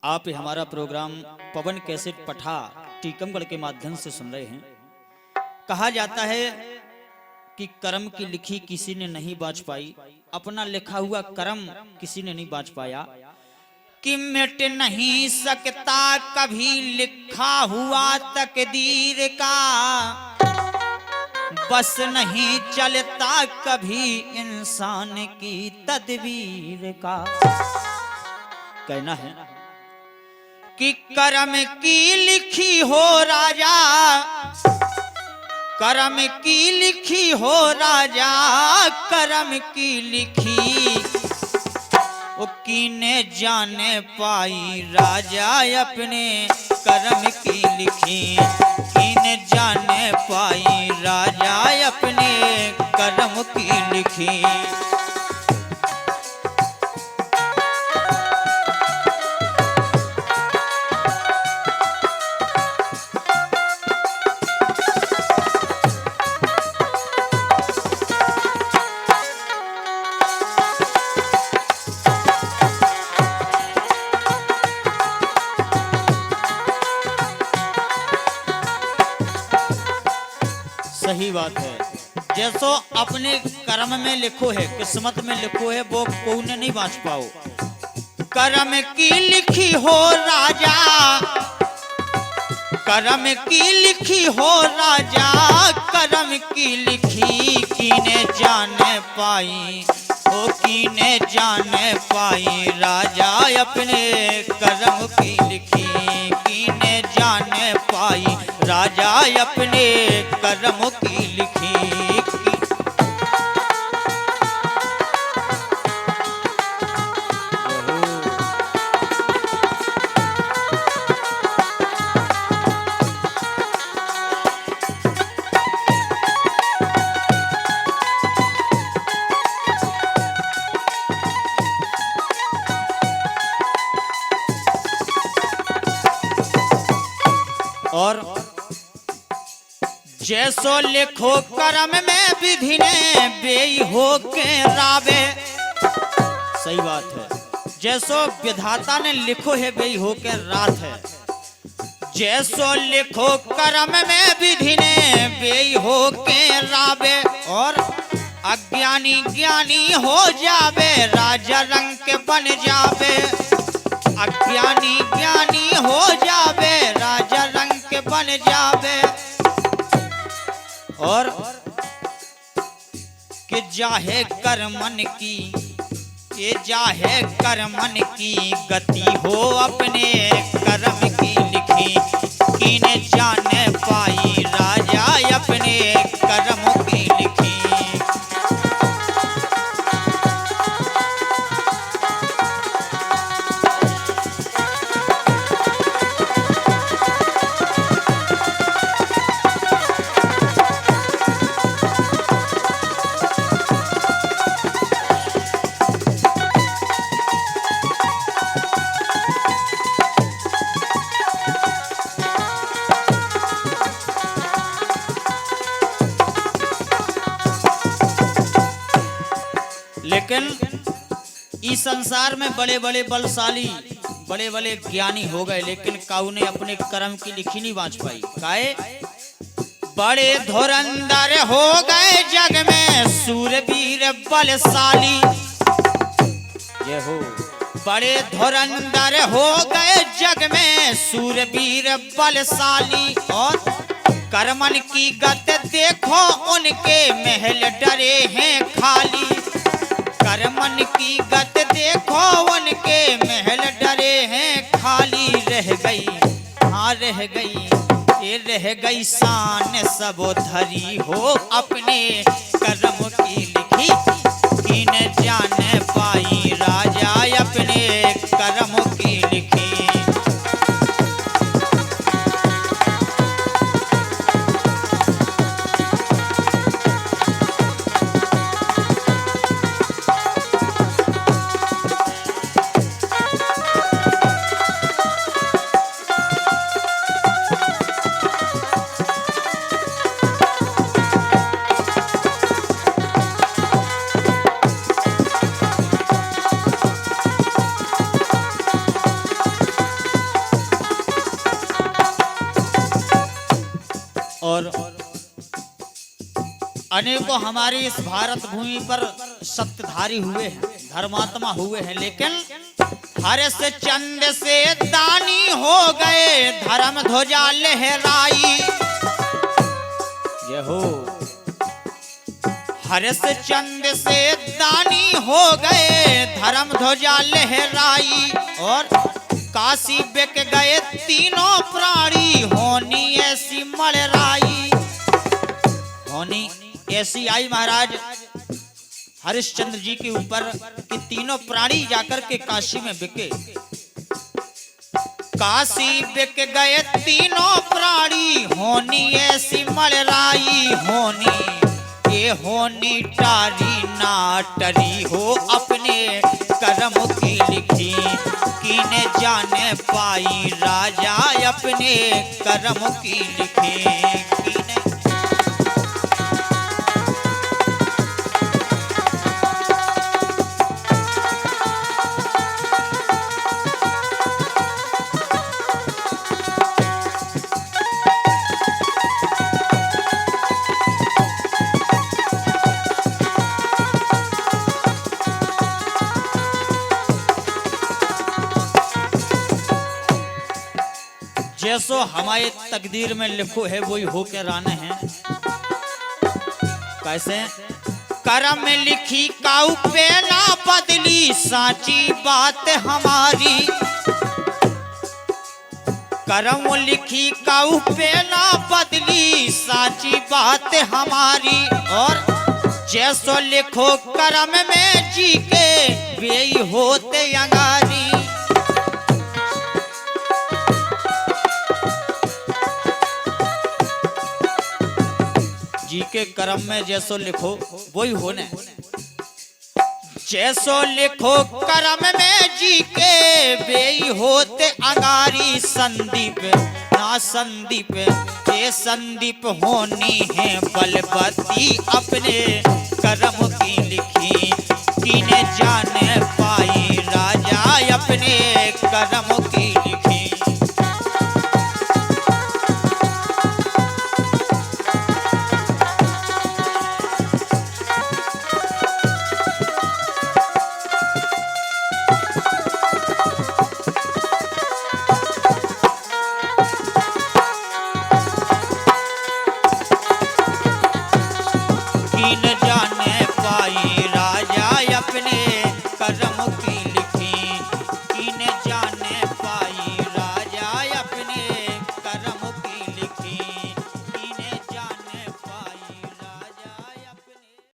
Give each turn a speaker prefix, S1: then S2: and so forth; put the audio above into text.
S1: आप हमारा प्रोग्राम पवन कैसेट पठा टीकमगढ़ के माध्यम से सुन रहे हैं। कहा जाता है कि कर्म की लिखी किसी ने नहीं बाँच पाई, अपना लिखा हुआ कर्म किसी ने नहीं बाँच पाया, कि मिट नहीं सकता कभी लिखा हुआ तकदीर का, बस नहीं चलता कभी इंसान की तदबीर का। कहना है कि कर्म की लिखी हो राजा, कर्म की लिखी हो राजा, कर्म की लिखी वो कीने जाने पाई राजा अपने कर्म की लिखी, कीने जाने पाई राजा अपने कर्म की लिखी। सही बात है। जैसो अपने कर्म में लिखो है, किस्मत में लिखो है, वो कोई नहीं बाँच पाओ। कर्म की लिखी हो राजा, कर्म की लिखी हो राजा, कर्म की लिखी कीने जाने पाई, ओ कीने जाने पाई राजा अपने कर्म की लिखी, कीने जाने पाई राजा अपने कर्म की लिखी। और जैसो लिखो कर्म में विधि ने बेई हो के रावे। सही बात है। जैसो विधाता ने लिखो है बेई हो के रात है। जैसो लिखो कर्म में विधि ने बेई हो के रावे, और अज्ञानी ज्ञानी हो जावे राजा रंग के बन जावे, अज्ञानी ज्ञानी हो जावे राजा रंग के बन जावे। और कि जाहे कर्मन की, ये जाहे कर्मन की गति हो अपने कर्म की लिखी, कीने जाने पाई राजा अपने कर्म की लिखी। लेकिन इस संसार में बड़े बड़े बलशाली, बड़े बड़े ज्ञानी हो गए, लेकिन काऊ ने अपने कर्म की लिखी नहीं बाँच पाई। काहे? बड़े धुरंधर हो गए जग में सूरवीर बलशाली, ये हो। बड़े धुरंधर हो गए जग में सूरवीर बलशाली, और कर्मन की गत देखो उनके महल डरे हैं खाली, कर्मन की गत देखो उनके महल डरे हैं खाली। रह गई, हाँ रह गई, ये रह गई शान सब धरी हो अपने कर्म की लिखी, कीने जाने पाई राजा अपने कर्म की लिखी। और अनेकों हमारी इस भारत भूमि पर सत्यधारी हुए हैं, धर्मात्मा हुए हैं, लेकिन हरिश्चंद्र से दानी हो गए, धर्म ध्वजा लहराई। ये हो हरिश्चंद्र से दानी हो गए, धर्म ध्वजा लहराई। और काशी बिक गए तीनों प्राणी, होनी ऐसी मड़राई। होनी ऐसी आई महाराज हरिश्चंद्र जी के ऊपर कि तीनों प्राणी जाकर के काशी में बिके। काशी बिक गए तीनों प्राणी, होनी ऐसी मड़राई। होनी ये होनी टारी ना टरी हो, अपने कर्म की लिखी कीने जाने पाई। राजा अपने कर्म की लिखी कीने। जैसो हमारे तकदीर में लिखो है वही हो के राने हैं। कैसे? करम में लिखी काऊ पे ना बदली, साची बात हमारी। करम लिखी काऊ पे ना बदली, साची बात हमारी। और जैसो लिखो करम में जी के, वे होते अंगारी। जी के कर्म में जैसो लिखो वही होने। जैसो लिखो कर्म में जी के, वे होते अंगारी। संदीप ना संदीप ये संदीप होनी है बलवती, अपने कर्म की लिखी कीने जाने पाई। राजा अपने कर्म